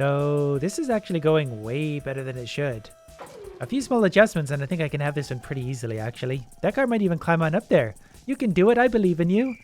So this is actually going way better than it should. A few small adjustments and I think I can have this one pretty easily actually. That car might even climb on up there. You can do it, I believe in you.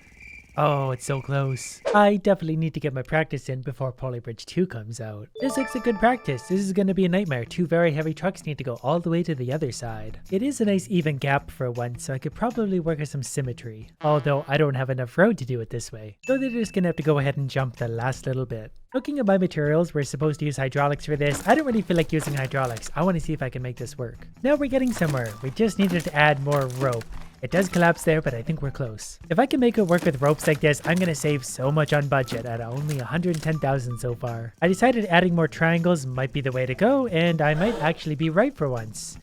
Oh, it's so close. I definitely need to get my practice in before Polybridge 2 comes out. This looks a good practice. This is going to be a nightmare. Two very heavy trucks need to go all the way to the other side. It is a nice even gap for one, so I could probably work on some symmetry. Although I don't have enough road to do it this way. So they're just going to have to go ahead and jump the last little bit. Looking at my materials, we're supposed to use hydraulics for this. I don't really feel like using hydraulics. I want to see if I can make this work. Now we're getting somewhere. We just needed to add more rope. It does collapse there, but I think we're close. If I can make it work with ropes like this, I'm going to save so much on budget at only 110,000 so far. I decided adding more triangles might be the way to go, and I might actually be right for once.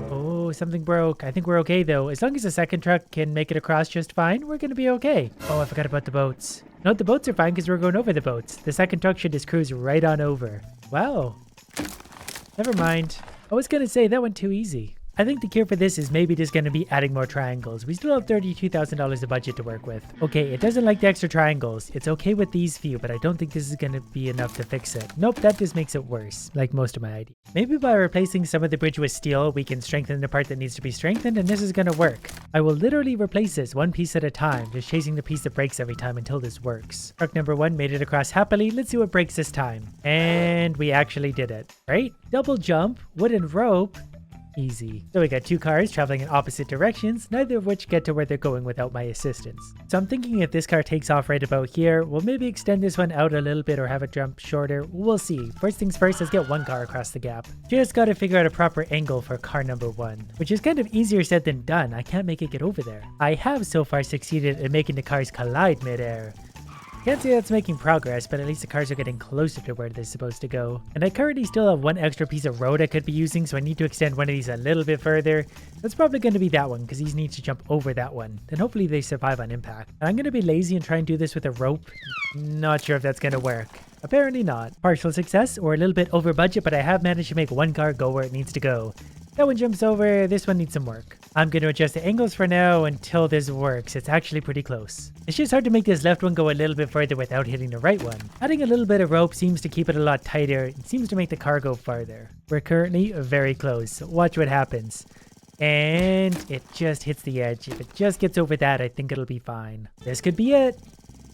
Oh, something broke. I think we're okay though. As long as the second truck can make it across just fine, we're going to be okay. Oh, I forgot about the boats. No, the boats are fine because we're going over the boats. The second truck should just cruise right on over. Wow. Never mind. I was going to say that went too easy. I think the cure for this is maybe just going to be adding more triangles. We still have $32,000 of budget to work with. Okay, it doesn't like the extra triangles. It's okay with these few, but I don't think this is going to be enough to fix it. Nope, that just makes it worse, like most of my ideas. Maybe by replacing some of the bridge with steel, we can strengthen the part that needs to be strengthened, and this is going to work. I will literally replace this one piece at a time, just chasing the piece that breaks every time until this works. Truck number 1 made it across happily. Let's see what breaks this time. And we actually did it. Right? Double jump, wooden rope. Easy. So we got two cars traveling in opposite directions, neither of which get to where they're going without my assistance. So I'm thinking if this car takes off right about here, we'll maybe extend this one out a little bit or have it jump shorter. We'll see. First things first, let's get one car across the gap. Just gotta figure out a proper angle for car number 1, which is kind of easier said than done. I can't make it get over there. I have so far succeeded in making the cars collide midair. Can't say that's making progress, but at least the cars are getting closer to where they're supposed to go. And I currently still have one extra piece of road I could be using, so I need to extend one of these a little bit further. That's probably going to be that one, because these need to jump over that one. Then hopefully they survive on impact. And I'm going to be lazy and try and do this with a rope. Not sure if that's going to work. Apparently not. Partial success, or a little bit over budget, but I have managed to make one car go where it needs to go. That one jumps over, this one needs some work. I'm going to adjust the angles for now until this works. It's actually pretty close. It's just hard to make this left one go a little bit further without hitting the right one. Adding a little bit of rope seems to keep it a lot tighter. It seems to make the car go farther. We're currently very close. Watch what happens. And it just hits the edge. If it just gets over that, I think it'll be fine. This could be it.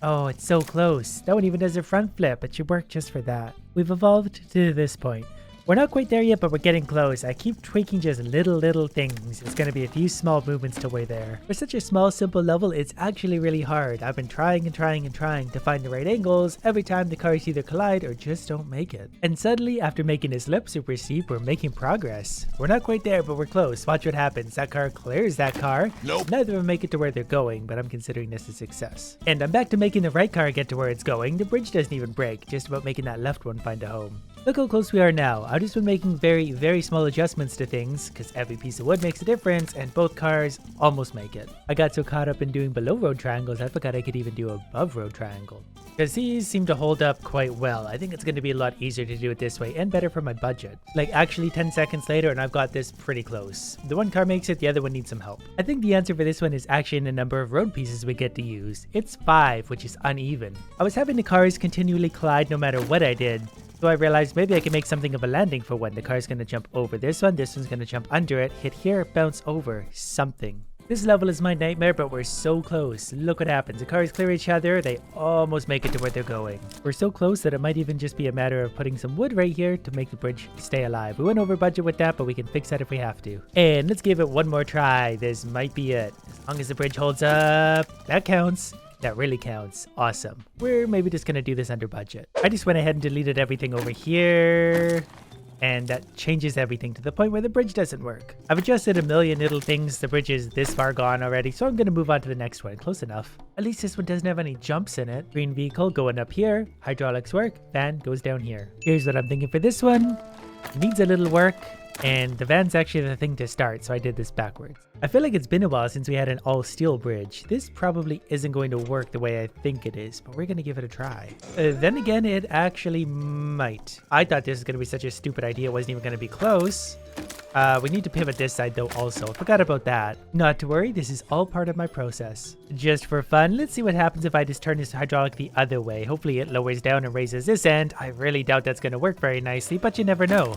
Oh, it's so close. That one even does a front flip. It should work just for that. We've evolved to this point. We're not quite there yet, but we're getting close. I keep tweaking just little things. It's going to be a few small movements till we're there. For such a small, simple level, it's actually really hard. I've been trying to find the right angles every time the cars either collide or just don't make it. And suddenly, after making this lip super steep, we're making progress. We're not quite there, but we're close. Watch what happens. That car clears that car. Nope. Neither of them make it to where they're going, but I'm considering this a success. And I'm back to making the right car get to where it's going. The bridge doesn't even break, just about making that left one find a home. Look how close we are now. I've just been making very small adjustments to things because every piece of wood makes a difference and both cars almost make it. I got so caught up in doing below road triangles I forgot I could even do above road triangle. Because these seem to hold up quite well. I think it's going to be a lot easier to do it this way and better for my budget. Like actually 10 seconds later and I've got this pretty close. The one car makes it, the other one needs some help. I think the answer for this one is actually in the number of road pieces we get to use. It's 5, which is uneven. I was having the cars continually collide no matter what I did. So I realized maybe I can make something of a landing for one. The car's going to jump over this one's going to jump under it, hit here, bounce over, something. This level is my nightmare, but we're so close. Look what happens. The cars clear each other, they almost make it to where they're going. We're so close that it might even just be a matter of putting some wood right here to make the bridge stay alive. We went over budget with that, but we can fix that if we have to. And let's give it one more try. This might be it. As long as the bridge holds up, that counts. That really counts. Awesome. We're maybe just going to do this under budget. I just went ahead and deleted everything over here. And that changes everything to the point where the bridge doesn't work. I've adjusted a million little things. The bridge is this far gone already, so I'm going to move on to the next one. Close enough. At least this one doesn't have any jumps in it. Green vehicle going up here. Hydraulics work. Van goes down here. Here's what I'm thinking for this one. Needs a little work. And the van's actually the thing to start, so I did this backwards. I feel like it's been a while since we had an all-steel bridge. This probably isn't going to work the way I think it is, but we're going to give it a try. Then again, it actually might. I thought this was going to be such a stupid idea, it wasn't even going to be close. We need to pivot this side though also. Forgot about that. Not to worry, this is all part of my process. Just for fun, let's see what happens if I just turn this hydraulic the other way. Hopefully it lowers down and raises this end. I really doubt that's going to work very nicely, but you never know.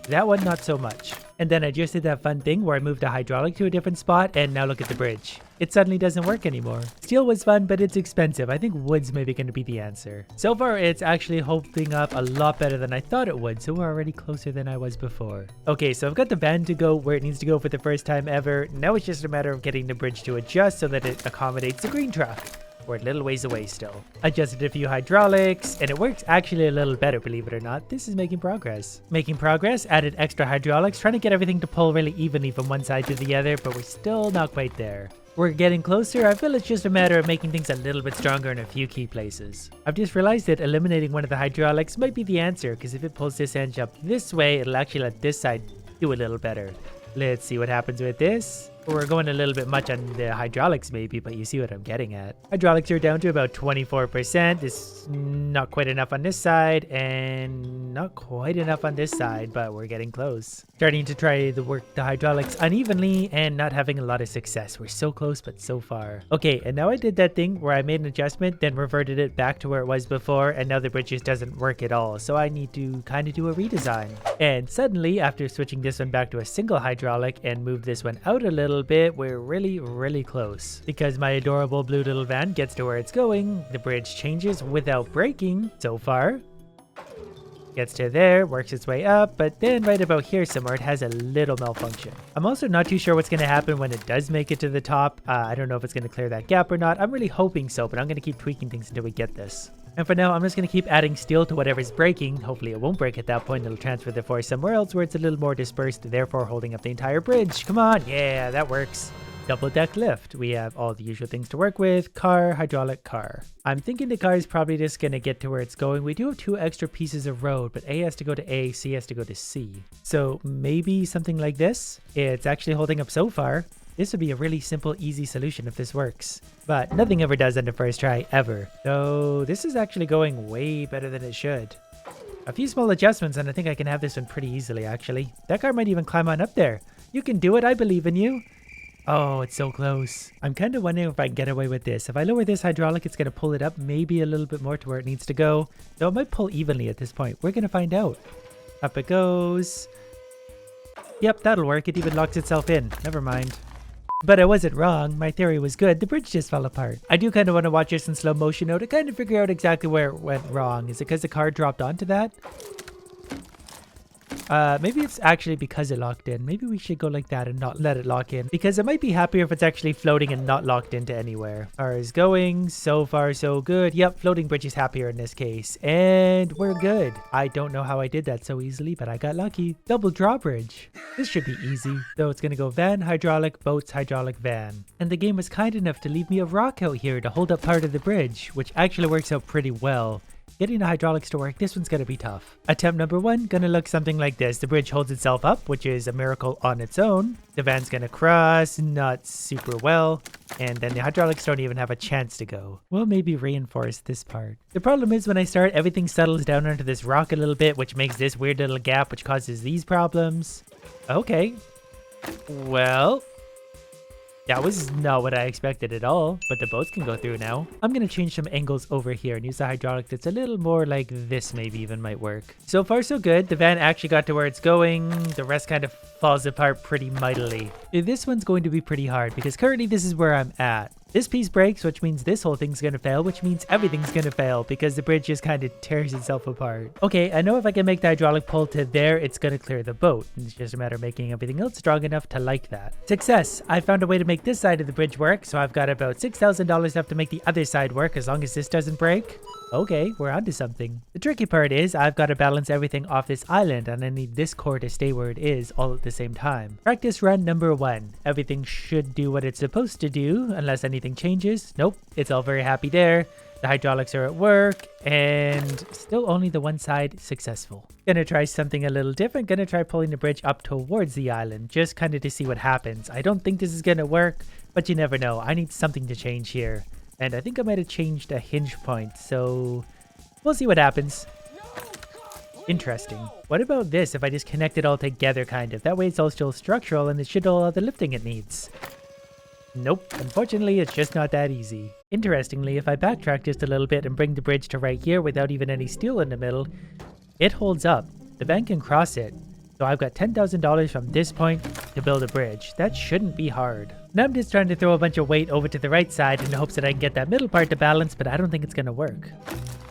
That one, not so much. And then I just did that fun thing where I moved the hydraulic to a different spot, and now look at the bridge. It suddenly doesn't work anymore. Steel was fun, but it's expensive. I think wood's maybe going to be the answer. So far, it's actually holding up a lot better than I thought it would, so we're already closer than I was before. Okay, so I've got the van to go where it needs to go for the first time ever. Now it's just a matter of getting the bridge to adjust so that it accommodates the green truck. We're a little ways away still. Adjusted a few hydraulics, and it works actually a little better, believe it or not. This is making progress. Making progress, added extra hydraulics, trying to get everything to pull really evenly from one side to the other, but we're still not quite there. We're getting closer. I feel it's just a matter of making things a little bit stronger in a few key places. I've just realized that eliminating one of the hydraulics might be the answer, because if it pulls this edge up this way, it'll actually let this side do a little better. Let's see what happens with this. We're going a little bit much on the hydraulics maybe, but you see what I'm getting at. Hydraulics are down to about 24%. This is not quite enough on this side and not quite enough on this side, but we're getting close. Starting to try to work the hydraulics unevenly and not having a lot of success. We're so close, but so far. Okay, and now I did that thing where I made an adjustment, then reverted it back to where it was before, and now the bridge just doesn't work at all. So I need to kind of do a redesign. And suddenly, after switching this one back to a single hydraulic and move this one out a little bit, we're really close. Because my adorable blue little van gets to where it's going, the bridge changes without breaking so far. Gets to there, works its way up, but then right about here somewhere it has a little malfunction. I'm also not too sure what's going to happen when it does make it to the top. I don't know if it's going to clear that gap or not. I'm really hoping so, but I'm going to keep tweaking things until we get this. And for now, I'm just going to keep adding steel to whatever's breaking. Hopefully it won't break at that point. It'll transfer the force somewhere else where it's a little more dispersed, therefore holding up the entire bridge. Come on. Yeah, that works. Double deck lift. We have all the usual things to work with. Car, hydraulic, car. I'm thinking the car is probably just going to get to where it's going. We do have 2 extra pieces of road, but A has to go to A, C has to go to C. So maybe something like this. It's actually holding up so far. This would be a really simple, easy solution if this works. But nothing ever does on the first try, ever. So this is actually going way better than it should. A few small adjustments and I think I can have this one pretty easily, actually. That car might even climb on up there. You can do it, I believe in you. Oh, it's so close. I'm kind of wondering if I can get away with this. If I lower this hydraulic, it's going to pull it up maybe a little bit more to where it needs to go. Though it might pull evenly at this point. We're going to find out. Up it goes. Yep, that'll work. It even locks itself in. Never mind. But I wasn't wrong. My theory was good. The bridge just fell apart. I do kind of want to watch this in slow motion though to kind of figure out exactly where it went wrong. Is it because the car dropped onto that? Maybe it's actually because it locked in. Maybe we should go like that and not let it lock in. Because it might be happier if it's actually floating and not locked into anywhere. Car is going. So far, so good. Yep, floating bridge is happier in this case. And we're good. I don't know how I did that so easily, but I got lucky. Double drawbridge. This should be easy. Though it's going to go van, hydraulic, boats, hydraulic, van. And the game was kind enough to leave me a rock out here to hold up part of the bridge, which actually works out pretty well. Getting the hydraulics to work, this one's gonna be tough. Attempt number 1, gonna look something like this. The bridge holds itself up, which is a miracle on its own. The van's gonna cross, not super well. And then the hydraulics don't even have a chance to go. We'll maybe reinforce this part. The problem is when I start, everything settles down onto this rock a little bit, which makes this weird little gap, which causes these problems. Okay. Well, that was not what I expected at all, but the boats can go through now. I'm going to change some angles over here and use the hydraulic that's a little more like this maybe even might work. So far so good. The van actually got to where it's going. The rest kind of falls apart pretty mightily. This one's going to be pretty hard because currently this is where I'm at. This piece breaks, which means this whole thing's gonna fail, which means everything's gonna fail because the bridge just kind of tears itself apart. Okay, I know if I can make the hydraulic pull to there, it's gonna clear the boat. It's just a matter of making everything else strong enough to like that. Success! I found a way to make this side of the bridge work, so I've got about $6,000 left to make the other side work as long as this doesn't break. Okay, we're onto something. The tricky part is I've got to balance everything off this island and I need this core to stay where it is all at the same time. Practice run number 1. Everything should do what it's supposed to do unless anything changes. Nope, it's all very happy there. The hydraulics are at work and still only the one side successful. Gonna try something a little different. Gonna try pulling the bridge up towards the island just kind of to see what happens. I don't think this is gonna work, but you never know. I need something to change here. And I think I might have changed a hinge point, so we'll see what happens. Interesting. What about this if I just connect it all together kind of? That way it's all still structural and it should do all the lifting it needs. Nope, unfortunately it's just not that easy. Interestingly, if I backtrack just a little bit and bring the bridge to right here without even any steel in the middle, it holds up. The van can cross it. So I've got $10,000 from this point to build a bridge. That shouldn't be hard. Now I'm just trying to throw a bunch of weight over to the right side in the hopes that I can get that middle part to balance, but I don't think it's going to work.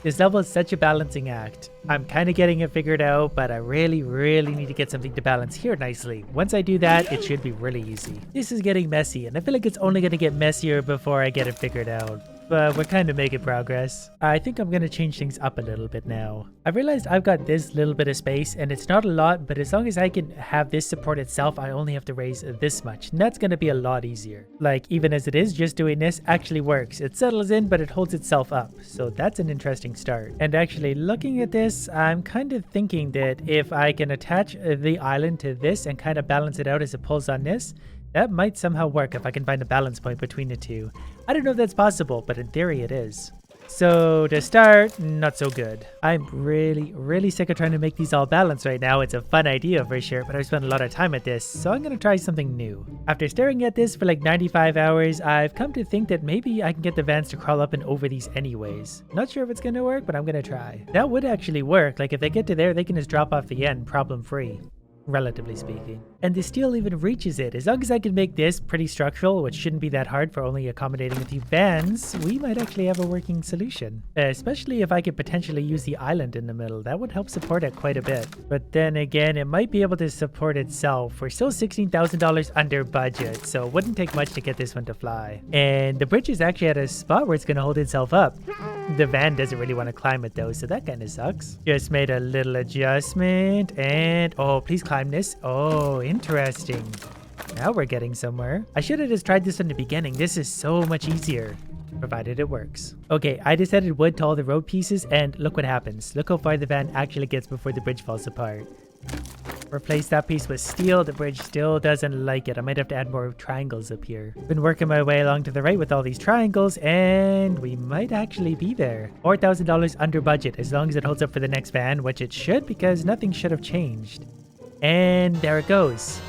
This level is such a balancing act. I'm kind of getting it figured out, but I really need to get something to balance here nicely. Once I do that, it should be really easy. This is getting messy, and I feel like it's only going to get messier before I get it figured out. But we're kind of making progress. I think I'm going to change things up a little bit now. I've realized I've got this little bit of space, and it's not a lot, but as long as I can have this support itself, I only have to raise this much, and that's going to be a lot easier. Like, even as it is, just doing this actually works. It settles in, but it holds itself up, so that's an interesting start. And actually, looking at this, I'm kind of thinking that if I can attach the island to this and kind of balance it out as it pulls on this, that might somehow work if I can find a balance point between the two. I don't know if that's possible, but in theory it is. So to start, not so good. I'm really sick of trying to make these all balance right now. It's a fun idea for sure, but I've spent a lot of time at this, so I'm gonna try something new. After staring at this for like 95 hours, I've come to think that maybe I can get the vans to crawl up and over these anyways. Not sure if it's gonna work, but I'm gonna try. That would actually work. Like if they get to there, they can just drop off the end problem free. Relatively speaking. And the steel even reaches it. As long as I can make this pretty structural, which shouldn't be that hard for only accommodating a few vans, we might actually have a working solution. Especially if I could potentially use the island in the middle. That would help support it quite a bit. But then again, it might be able to support itself. We're still $16,000 under budget, so it wouldn't take much to get this one to fly. And the bridge is actually at a spot where it's going to hold itself up. The van doesn't really want to climb it though, so that kind of sucks. Just made a little adjustment and... oh, please climb this. Oh, interesting. Now we're getting somewhere. I should have just tried this in the beginning. This is so much easier, provided it works. Okay, I just added wood to all the road pieces and look what happens. Look how far the van actually gets before the bridge falls apart. Replace that piece with steel. The bridge still doesn't like it. I might have to add more triangles up here. Been working my way along to the right with all these triangles and we might actually be there. $4,000 under budget as long as it holds up for the next van, which it should because nothing should have changed. And there it goes.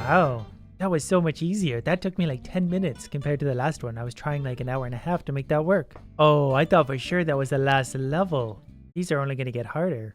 Wow, that was so much easier. That took me like 10 minutes compared to the last one. I was trying like an hour and a half to make that work. Oh, I thought for sure that was the last level. These are only going to get harder.